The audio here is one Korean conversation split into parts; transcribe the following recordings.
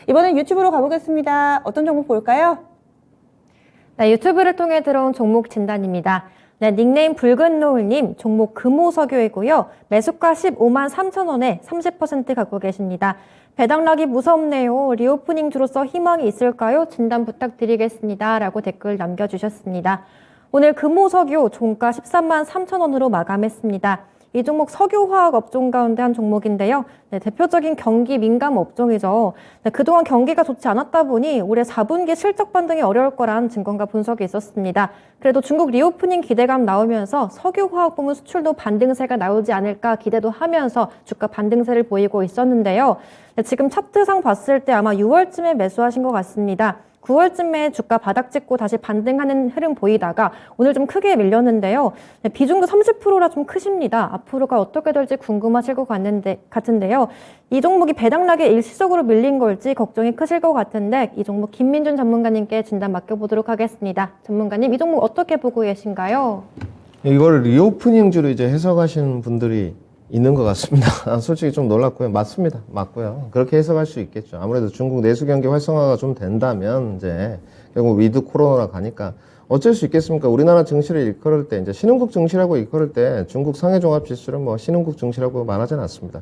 이번엔 유튜브로 가보겠습니다. 어떤 종목 볼까요? 네, 유튜브를 통해 들어온 종목 진단입니다. 네, 닉네임 붉은 노을님, 종목 금호석유이고요. 매수가 15만 3천 원에 30% 갖고 계십니다. 배당락이 무섭네요. 리오프닝 주로서 희망이 있을까요? 진단 부탁드리겠습니다. 라고 댓글 남겨주셨습니다. 오늘 금호석유 종가 13만 3천 원으로 마감했습니다. 이 종목 석유화학 업종 가운데 한 종목인데요. 네, 대표적인 경기 민감 업종이죠. 네, 그동안 경기가 좋지 않았다 보니 올해 4분기 실적 반등이 어려울 거란 증권가 분석이 있었습니다. 그래도 중국 리오프닝 기대감 나오면서 석유화학 부문 수출도 반등세가 나오지 않을까 기대도 하면서 주가 반등세를 보이고 있었는데요. 네, 지금 차트상 봤을 때 아마 6월쯤에 매수하신 것 같습니다. 9월쯤에 주가 바닥 찍고 다시 반등하는 흐름 보이다가 오늘 좀 크게 밀렸는데요. 네, 비중도 30%라 좀 크십니다. 앞으로가 어떻게 될지 궁금하실 것 같은데요. 이 종목이 배당락에 일시적으로 밀린 걸지 걱정이 크실 것 같은데 이 종목 김민준 전문가님께 진단 맡겨보도록 하겠습니다. 전문가님, 이 종목 어떻게 보고 계신가요? 이걸 리오프닝주로 이제 해석하시는 분들이 있는 것 같습니다. 솔직히 좀 놀랐고요. 맞습니다. 맞고요. 그렇게 해석할 수 있겠죠. 아무래도 중국 내수 경기 활성화가 좀 된다면 이제 결국 위드 코로나라 가니까 어쩔 수 있겠습니까? 우리나라 증시를 일컬을 때 이제 신흥국 증시라고 일컬을 때 중국 상해 종합 지수는 뭐 신흥국 증시라고 말하지는 않습니다.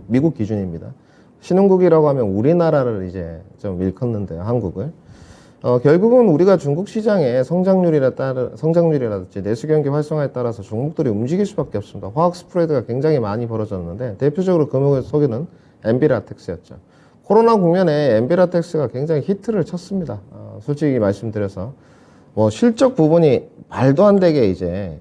미국 기준입니다. 신흥국이라고 하면 우리나라를 이제 좀 일컫는데요. 한국을. 결국은 우리가 중국 시장의 성장률이라든지 내수 경기 활성화에 따라서 종목들이 움직일 수밖에 없습니다. 화학 스프레드가 굉장히 많이 벌어졌는데 대표적으로 금액을 속이는 엔비라텍스였죠. 코로나 국면에 엔비라텍스가 굉장히 히트를 쳤습니다. 솔직히 말씀드려서 뭐 실적 부분이 말도 안 되게 이제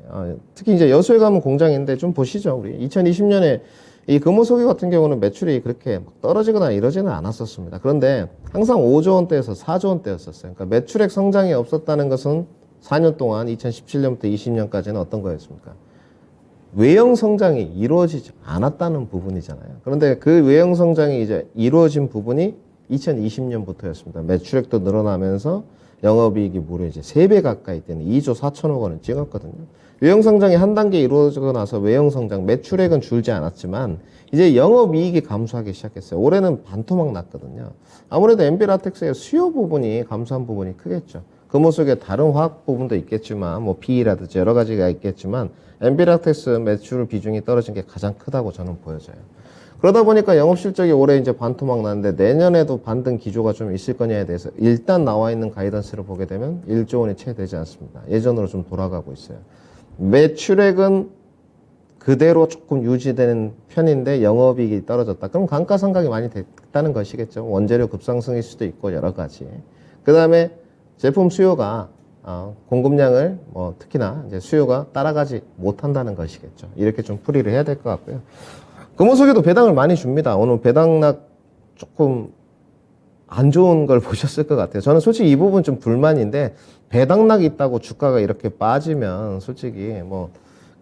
특히 이제 여수에 가면 공장인데 좀 보시죠. 우리 2020년에 이 금호석유 같은 경우는 매출이 그렇게 떨어지거나 이러지는 않았었습니다. 그런데 항상 5조 원대에서 4조 원대였었어요. 그러니까 매출액 성장이 없었다는 것은 4년 동안 2017년부터 20년까지는 어떤 거였습니까? 외형 성장이 이루어지지 않았다는 부분이잖아요. 그런데 그 외형 성장이 이제 이루어진 부분이 2020년부터였습니다. 매출액도 늘어나면서 영업이익이 무려 이제 3배 가까이 되는 2조 4천억 원을 찍었거든요. 외형 성장이 한 단계 이루어지고 나서 외형 성장, 매출액은 줄지 않았지만 이제 영업이익이 감소하기 시작했어요. 올해는 반토막 났거든요. 아무래도 엔비라텍스의 수요 부분이 감소한 부분이 크겠죠. 금호석에 다른 화학 부분도 있겠지만 뭐 PE라든지 여러 가지가 있겠지만 엔비라텍스 매출 비중이 떨어진 게 가장 크다고 저는 보여져요. 그러다 보니까 영업실적이 올해 이제 반토막 나는데 내년에도 반등 기조가 좀 있을 거냐에 대해서 일단 나와 있는 가이던스를 보게 되면 1조 원이 채 되지 않습니다. 예전으로 좀 돌아가고 있어요. 매출액은 그대로 조금 유지되는 편인데 영업이익이 떨어졌다. 그럼 감가상각이 많이 됐다는 것이겠죠. 원재료 급상승일 수도 있고 여러 가지. 그 다음에 제품 수요가 공급량을 특히나 이제 수요가 따라가지 못한다는 것이겠죠. 이렇게 좀 풀이를 해야 될 것 같고요. 금호석유도 배당을 많이 줍니다. 오늘 배당락 조금 안 좋은 걸 보셨을 것 같아요. 저는 솔직히 이 부분 좀 불만인데 배당락이 있다고 주가가 이렇게 빠지면 솔직히 뭐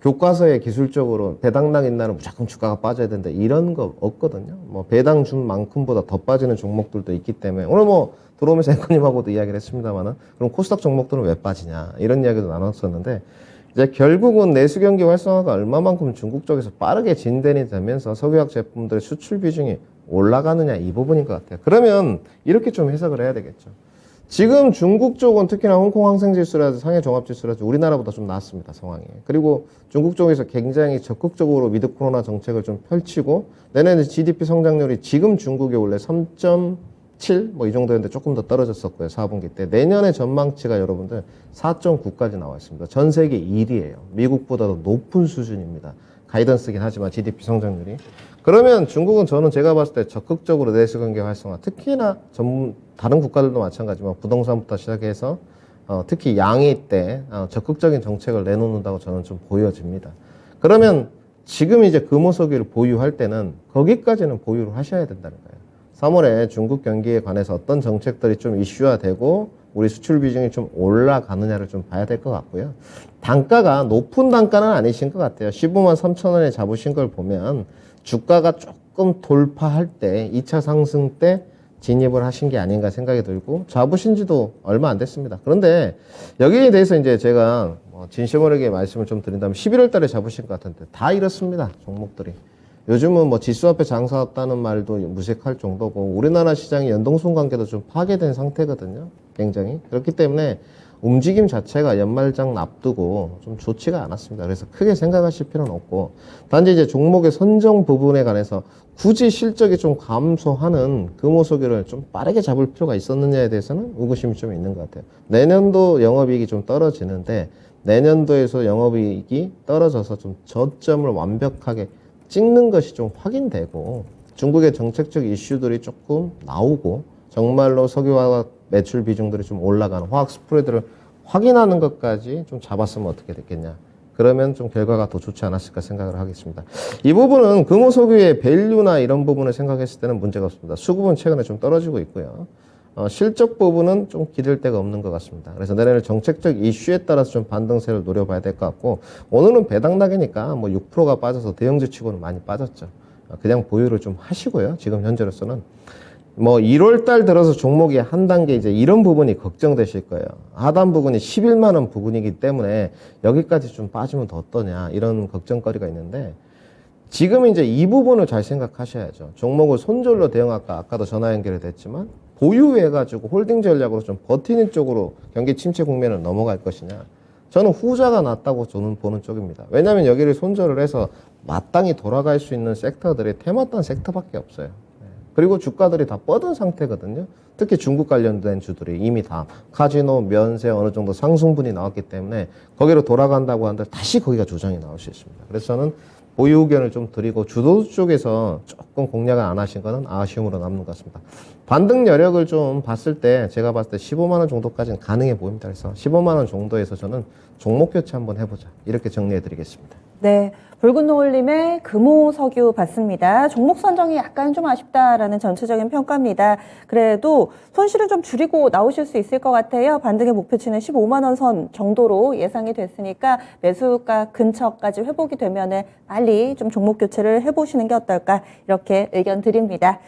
교과서에 기술적으로 배당락 있나는 무조건 주가가 빠져야 된다 이런 거 없거든요. 뭐 배당 준 만큼보다 더 빠지는 종목들도 있기 때문에 오늘 뭐 들어오면서 앵커님하고도 이야기를 했습니다만은 그럼 코스닥 종목들은 왜 빠지냐 이런 이야기도 나눴었는데 이제 결국은 내수 경기 활성화가 얼마만큼 중국 쪽에서 빠르게 진전이 되면서 석유화학 제품들의 수출 비중이 올라가느냐 이 부분인 것 같아요. 그러면 이렇게 좀 해석을 해야 되겠죠. 지금 중국 쪽은 특히나 홍콩 항생지수라든지 상해 종합지수라든지 우리나라보다 좀 낫습니다. 상황이. 그리고 중국 쪽에서 굉장히 적극적으로 위드 코로나 정책을 좀 펼치고 내년에 GDP 성장률이 지금 중국이 원래 3.7 뭐 이 정도였는데 조금 더 떨어졌었고요. 4분기 때. 내년의 전망치가 여러분들 4.9까지 나와 있습니다. 전 세계 1위예요. 미국보다도 높은 수준입니다. 가이던스긴 하지만 GDP 성장률이. 그러면 중국은 제가 봤을 때 적극적으로 내수 경기 활성화, 특히나 다른 국가들도 마찬가지지만 부동산부터 시작해서 특히 양이 때 적극적인 정책을 내놓는다고 저는 좀 보여집니다. 그러면 지금 이제 금호석유를 보유할 때는 거기까지는 보유를 하셔야 된다는 거예요. 3월에 중국 경기에 관해서 어떤 정책들이 좀 이슈화되고 우리 수출 비중이 좀 올라가느냐를 좀 봐야 될 것 같고요. 단가가 높은 단가는 아니신 것 같아요. 15만 3천 원에 잡으신 걸 보면 주가가 조금 돌파할 때 2차 상승 때 진입을 하신 게 아닌가 생각이 들고 잡으신 지도 얼마 안 됐습니다. 그런데 여기에 대해서 이제 제가 진심어리게 말씀을 좀 드린다면 11월 달에 잡으신 것 같은데 다 이렇습니다. 종목들이. 요즘은 뭐 지수 앞에 장사했다는 말도 무색할 정도고 우리나라 시장의 연동성 관계도 좀 파괴된 상태거든요. 굉장히. 그렇기 때문에 움직임 자체가 연말장 앞두고 좀 좋지가 않았습니다. 그래서 크게 생각하실 필요는 없고 단지 이제 종목의 선정 부분에 관해서 굳이 실적이 좀 감소하는 금호석유를 좀 빠르게 잡을 필요가 있었느냐에 대해서는 의구심이 좀 있는 것 같아요. 내년도 영업이익이 좀 떨어지는데 내년도에서 영업이익이 떨어져서 좀 저점을 완벽하게 찍는 것이 좀 확인되고 중국의 정책적 이슈들이 조금 나오고 정말로 석유화학 매출 비중들이 좀 올라가는 화학 스프레드를 확인하는 것까지 좀 잡았으면 어떻게 됐겠냐. 그러면 좀 결과가 더 좋지 않았을까 생각을 하겠습니다. 이 부분은 금호석유의 밸류나 이런 부분을 생각했을 때는 문제가 없습니다. 수급은 최근에 좀 떨어지고 있고요. 실적 부분은 좀 기댈 데가 없는 것 같습니다. 그래서 내년에 정책적 이슈에 따라서 좀 반등세를 노려봐야 될 것 같고 오늘은 배당락이니까 뭐 6%가 빠져서 대형주 치고는 많이 빠졌죠. 그냥 보유를 좀 하시고요. 지금 현재로서는 뭐 1월 달 들어서 종목이 한 단계 이제 이런 부분이 걱정되실 거예요. 하단 부분이 11만 원 부분이기 때문에 여기까지 좀 빠지면 더 어떠냐 이런 걱정거리가 있는데 지금 이제 이 부분을 잘 생각하셔야죠. 종목을 손절로 대응할까 아까도 전화 연결이 됐지만 보유해가지고 홀딩 전략으로 좀 버티는 쪽으로 경기 침체 국면을 넘어갈 것이냐. 저는 후자가 낫다고 저는 보는 쪽입니다. 왜냐하면 여기를 손절을 해서 마땅히 돌아갈 수 있는 섹터들이 테마단 섹터밖에 없어요. 그리고 주가들이 다 뻗은 상태거든요. 특히 중국 관련된 주들이 이미 다 카지노, 면세 어느 정도 상승분이 나왔기 때문에 거기로 돌아간다고 하는데 다시 거기가 조정이 나올 수 있습니다. 그래서 저는 보유 의견을 좀 드리고 주도 쪽에서 조금 공략을 안 하신 거는 아쉬움으로 남는 것 같습니다. 반등 여력을 좀 봤을 때 제가 봤을 때 15만 원 정도까지는 가능해 보입니다. 그래서 15만 원 정도에서 저는 종목 교체 한번 해보자 이렇게 정리해 드리겠습니다. 네, 붉은 노을님의 금호석유 봤습니다. 종목 선정이 약간 좀 아쉽다라는 전체적인 평가입니다. 그래도 손실은 좀 줄이고 나오실 수 있을 것 같아요. 반등의 목표치는 15만 원 선 정도로 예상이 됐으니까 매수가 근처까지 회복이 되면은 빨리 좀 종목 교체를 해보시는 게 어떨까 이렇게 의견 드립니다.